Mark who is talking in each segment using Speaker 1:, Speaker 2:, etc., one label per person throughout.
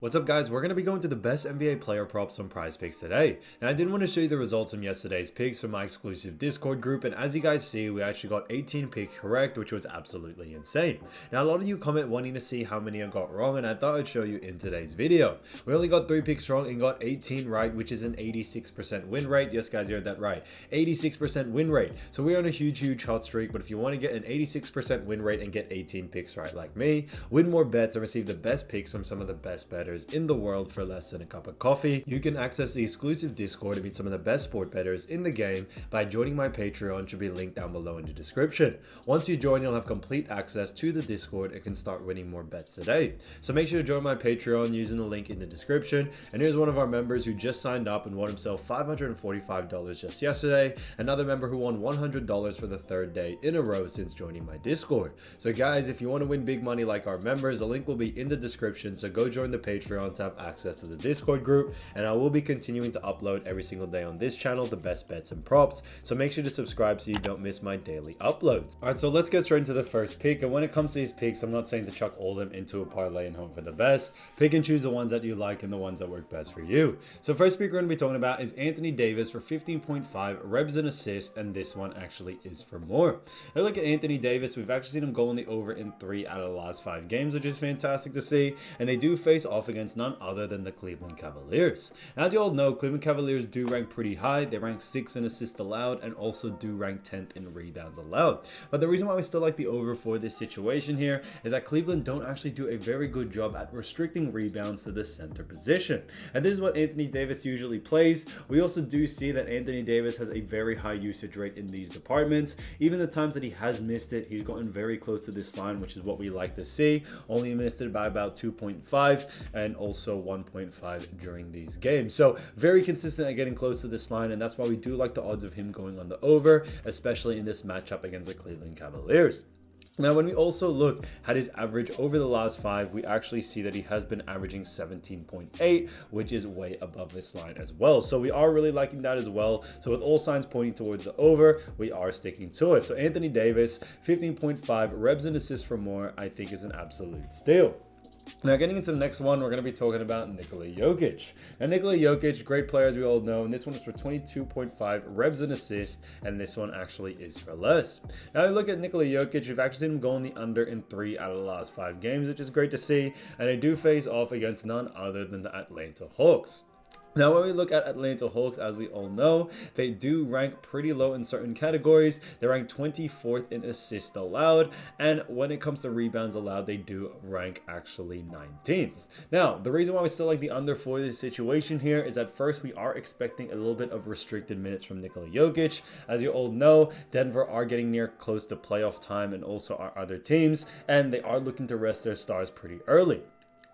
Speaker 1: What's up guys, we're going to be going through the best NBA player props on PrizePicks today. Now I did want to show you the results from yesterday's picks from my exclusive Discord group, and as you guys see, we actually got 18 picks correct, which was absolutely insane. Now a lot of you comment wanting to see how many I got wrong, and I thought I'd show you in today's video. We only got 3 picks wrong and got 18 right, which is an 86% win rate. Yes guys, you heard that right, 86% win rate. So we're on a huge hot streak, but if you want to get an 86% win rate and get 18 picks right like me, win more bets and receive the best picks from some of the best bettors in the world for less than a cup of coffee, you can access the exclusive Discord to meet some of the best sport bettors in the game by joining my Patreon, which will be linked down below in the description. Once you join, you'll have complete access to the Discord and can start winning more bets today. So make sure to join my Patreon using the link in the description. And here's one of our members who just signed up and won himself $545 just yesterday. Another member who won $100 for the 3rd day in a row since joining my Discord. So guys, if you want to win big money like our members, the link will be in the description. So go join the Patreon to have access to the Discord group, and I will be continuing to upload every single day on this channel the best bets and props, so make sure to subscribe so you don't miss my daily uploads. Alright, so let's get straight into the first pick. And when it comes to these picks, I'm not saying to chuck all of them into a parlay and hope for the best. Pick and choose the ones that you like and the ones that work best for you. So first pick we're going to be talking about is Anthony Davis for 15.5 rebs and assists, and this one actually is for more. Now look at Anthony Davis, we've actually seen him go on the over in 3 out of the last 5 games, which is fantastic to see, and they do face off against none other than the Cleveland Cavaliers. As you all know, Cleveland Cavaliers do rank pretty high. They rank 6th in assists allowed and also do rank 10th in rebounds allowed. But the reason why we still like the over for this situation here is that Cleveland don't actually do a very good job at restricting rebounds to the center position. And this is what Anthony Davis usually plays. We also do see that Anthony Davis has a very high usage rate in these departments. Even the times that he has missed it, he's gotten very close to this line, which is what we like to see. Only missed it by about 2.5 and also 1.5 during these games. So very consistent at getting close to this line, and that's why we do like the odds of him going on the over, especially in this matchup against the Cleveland Cavaliers. Now, when we also look at his average over the last 5, we actually see that he has been averaging 17.8, which is way above this line as well. So we are really liking that as well. So with all signs pointing towards the over, we are sticking to it. So Anthony Davis, 15.5 rebs and assists for more, I think is an absolute steal. Now, getting into the next one, we're going to be talking about Nikola Jokic. Now, Nikola Jokic, great player as we all know, and this one is for 22.5 rebs and assists, and this one actually is for less. Now, look at Nikola Jokic, we've actually seen him go on the under in 3 out of the last 5 games, which is great to see, and they do face off against none other than the Atlanta Hawks. Now, when we look at Atlanta Hawks, as we all know, they do rank pretty low in certain categories. They rank 24th in assists allowed, and when it comes to rebounds allowed, they do rank actually 19th. Now, the reason why we still like the under for this situation here is that first, we are expecting a little bit of restricted minutes from Nikola Jokic. As you all know, Denver are getting near close to playoff time, and also our other teams, and they are looking to rest their stars pretty early.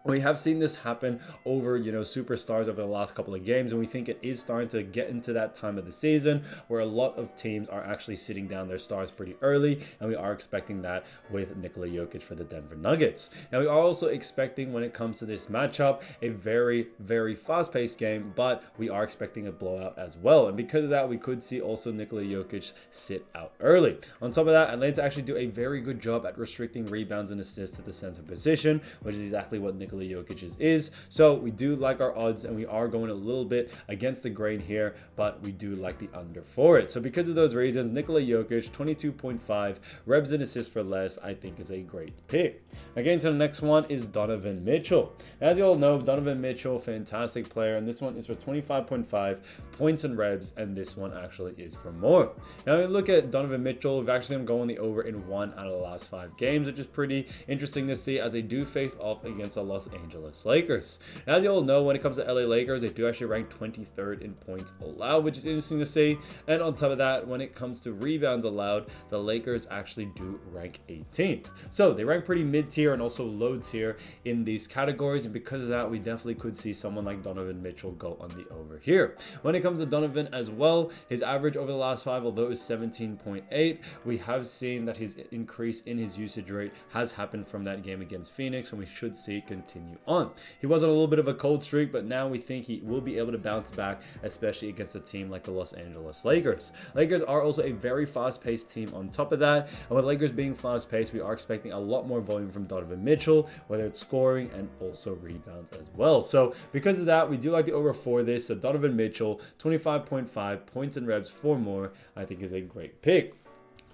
Speaker 1: We have seen this happen over, superstars over the last couple of games, and we think it is starting to get into that time of the season where a lot of teams are actually sitting down their stars pretty early, and we are expecting that with Nikola Jokic for the Denver Nuggets. Now, we are also expecting, when it comes to this matchup, a very fast-paced game, but we are expecting a blowout as well, and because of that, we could see also Nikola Jokic sit out early. On top of that, Atlanta actually do a very good job at restricting rebounds and assists to the center position, which is exactly what Nikola Jokic is. So we do like our odds, and we are going a little bit against the grain here, but we do like the under for it. So because of those reasons, Nikola Jokic, 22.5 rebs and assists for less, I think is a great pick. Again, to the next one is Donovan Mitchell. As you all know, Donovan Mitchell, fantastic player, and this one is for 25.5 points and rebs, and this one actually is for more. Now, when we look at Donovan Mitchell, we've actually seen him going the over in 1 out of the last 5 games, which is pretty interesting to see as they do face off against the Los Angeles Lakers. Now, as you all know, when it comes to LA Lakers, they do actually rank 23rd in points allowed, which is interesting to see. And on top of that, when it comes to rebounds allowed, the Lakers actually do rank 18th. So they rank pretty mid-tier and also low-tier in these categories, and because of that, we definitely could see someone like Donovan Mitchell go on the over here. When it comes to Donovan as well, his average over the last 5, although is 17.8, we have seen that his increase in his usage rate has happened from that game against Phoenix, and we should see it continue continue on. He was on a little bit of a cold streak, but now we think he will be able to bounce back, especially against a team like the Los Angeles Lakers. Lakers are also a very fast-paced team on top of that, and with Lakers being fast-paced, we are expecting a lot more volume from Donovan Mitchell, whether it's scoring and also rebounds as well. So because of that, we do like the over for this. So Donovan Mitchell, 25.5 points and reps for more, I think is a great pick.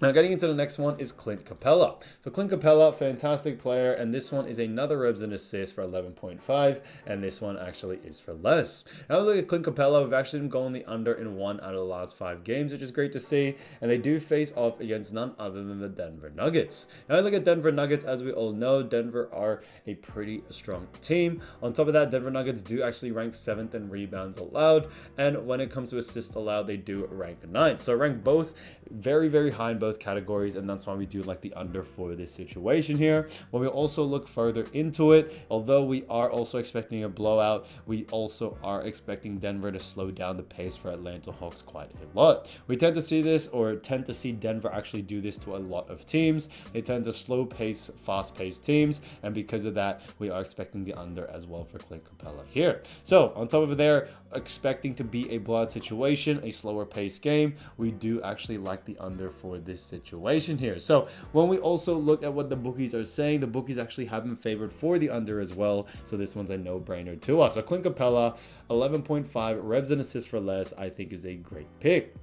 Speaker 1: Now, getting into the next one is Clint Capela. So Clint Capela, fantastic player, and this one is another ribs and assist for 11.5, and this one actually is for less. Now, we look at Clint Capela. We've actually been going the under in 1 out of the last 5 games, which is great to see, and they do face off against none other than the Denver Nuggets. Now, I look at Denver Nuggets. As we all know, Denver are a pretty strong team. On top of that, Denver Nuggets do actually rank 7th in rebounds allowed, and when it comes to assists allowed, they do rank 9th. So rank both very, very high in both categories, and that's why we do like the under for this situation here. When we also look further into it, although we are also expecting a blowout, we also are expecting Denver to slow down the pace for Atlanta Hawks quite a lot. We tend to see this, or tend to see Denver actually do this to a lot of teams. They tend to slow pace, fast paced teams, and because of that, we are expecting the under as well for Clint Capela here. So on top of it there, expecting to be a blowout situation, a slower paced game, we do actually like the under for this situation here. So when we also look at what the bookies are saying, the bookies actually have been favored for the under as well. So this one's a no-brainer to us. So Clint Capela, 11.5 revs and assists for less, I think is a great pick.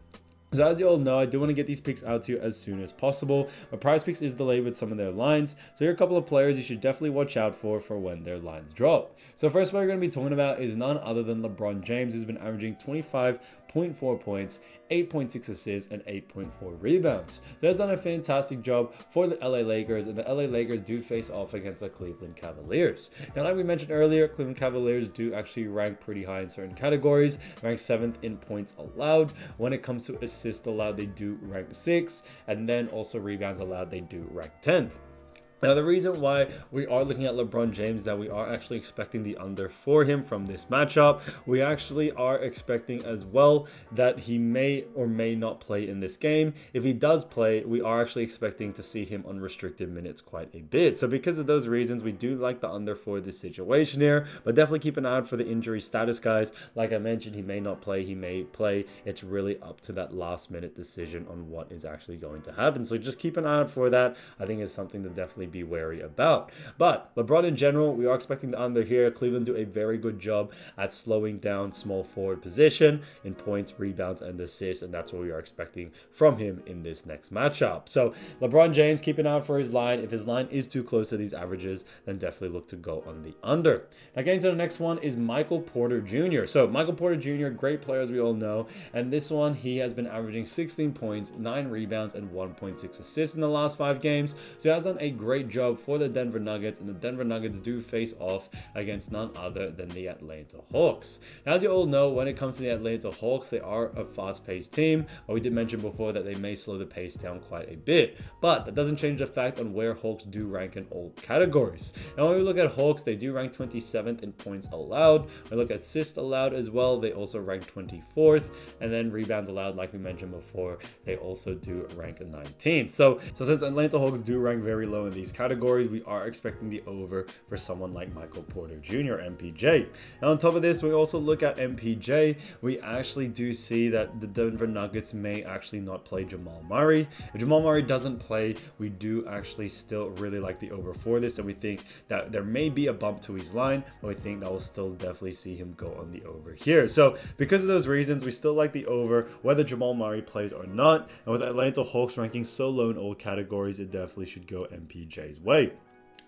Speaker 1: So as you all know, I do want to get these picks out to you as soon as possible, but PrizePicks is delayed with some of their lines. So here are a couple of players you should definitely watch out for when their lines drop. So first player we're going to be talking about is none other than LeBron James, who's been averaging 25.4 points, 8.6 assists, and 8.4 rebounds. So he's done a fantastic job for the LA Lakers, and the LA Lakers do face off against the Cleveland Cavaliers. Now, like we mentioned earlier, Cleveland Cavaliers do actually rank pretty high in certain categories, rank 7th in points allowed. When it comes to assists allowed, they do rank 6th, and then also rebounds allowed, they do rank 10th. Now, the reason why we are looking at LeBron James, that we are actually expecting the under for him from this matchup. We actually are expecting as well that he may or may not play in this game. If he does play, we are actually expecting to see him unrestricted minutes quite a bit. So because of those reasons, we do like the under for this situation here, but definitely keep an eye out for the injury status, guys. Like I mentioned, he may not play, he may play. It's really up to that last minute decision on what is actually going to happen. So just keep an eye out for that. I think it's something to definitely be wary about. But LeBron in general, we are expecting the under here. Cleveland do a very good job at slowing down small forward position in points, rebounds, and assists, and that's what we are expecting from him in this next matchup. So LeBron James, keep an eye out for his line. If his line is too close to these averages, then definitely look to go on the under. Now getting to the next one is Michael Porter Jr. So Michael Porter Jr., great player as we all know, and this one he has been averaging 16 points, 9 rebounds, and 1.6 assists in the last 5 games. So he has done a great job for the Denver Nuggets, and the Denver Nuggets do face off against none other than the Atlanta Hawks. Now, as you all know, when it comes to the Atlanta Hawks, they are a fast-paced team, but we did mention before that they may slow the pace down quite a bit, but that doesn't change the fact on where Hawks do rank in all categories. Now, when we look at Hawks, they do rank 27th in points allowed. When we look at assists allowed as well, they also rank 24th, and then rebounds allowed, like we mentioned before, they also do rank 19th. So since Atlanta Hawks do rank very low in these categories, we are expecting the over for someone like Michael Porter Jr., MPJ. Now on top of this, we also look at MPJ. We actually do see that the Denver Nuggets may actually not play Jamal Murray. If Jamal Murray doesn't play, we do actually still really like the over for this, and we think that there may be a bump to his line, but we think that will still definitely see him go on the over here. So because of those reasons, we still like the over whether Jamal Murray plays or not, and with Atlanta Hawks ranking so low in all categories, it definitely should go MPJ's way.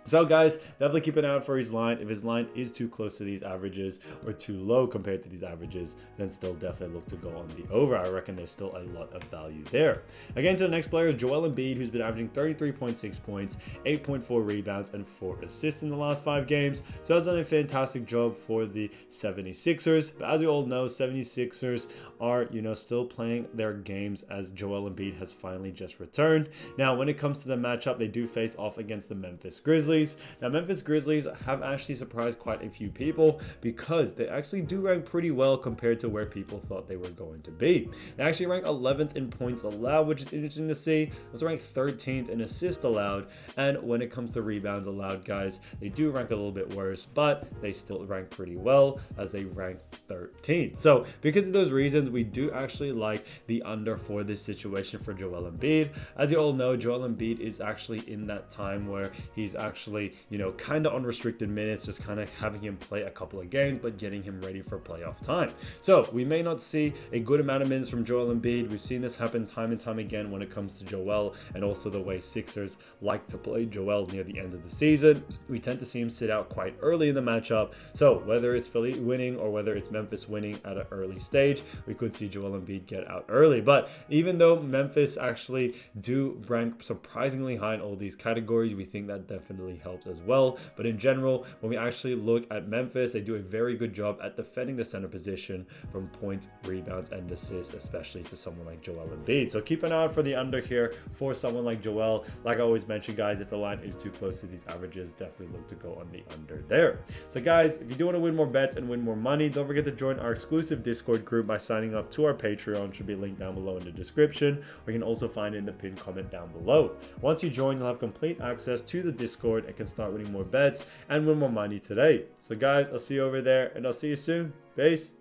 Speaker 1: So guys, definitely keep an eye out for his line. If his line is too close to these averages or too low compared to these averages, then still definitely look to go on the over. I reckon there's still a lot of value there. Again, to the next player is Joel Embiid, who's been averaging 33.6 points, 8.4 rebounds, and 4 assists in the last 5 games. So that's done a fantastic job for the 76ers. But as we all know, 76ers are, still playing their games as Joel Embiid has finally just returned. Now, when it comes to the matchup, they do face off against the Memphis Grizzlies. Grizzlies. Now, Memphis Grizzlies have actually surprised quite a few people because they actually do rank pretty well compared to where people thought they were going to be. They actually rank 11th in points allowed, which is interesting to see. Also ranked 13th in assists allowed, and when it comes to rebounds allowed, guys, they do rank a little bit worse, but they still rank pretty well as they rank 13th. So because of those reasons, we do actually like the under for this situation for Joel Embiid. As you all know, Joel Embiid is actually in that time where he's actually, kind of unrestricted minutes, just kind of having him play a couple of games, but getting him ready for playoff time. So we may not see a good amount of minutes from Joel Embiid. We've seen this happen time and time again when it comes to Joel, and also the way Sixers like to play Joel near the end of the season. We tend to see him sit out quite early in the matchup. So whether it's Philly winning or whether it's Memphis winning at an early stage, we could see Joel Embiid get out early. But even though Memphis actually do rank surprisingly high in all these categories, we think that definitely helps as well. But in general, when we actually look at Memphis, they do a very good job at defending the center position from points, rebounds, and assists, especially to someone like Joel Embiid. So keep an eye out for the under here for someone like Joel. Like I always mention, guys, if the line is too close to these averages, definitely look to go on the under there. So guys, if you do want to win more bets and win more money, don't forget to join our exclusive Discord group by signing up to our Patreon. Should be linked down below in the description, or you can also find it in the pinned comment down below. Once you join, you'll have complete access to the Discord and can start winning more bets and win more money today. So guys, I'll see you over there, and I'll see you soon. Peace.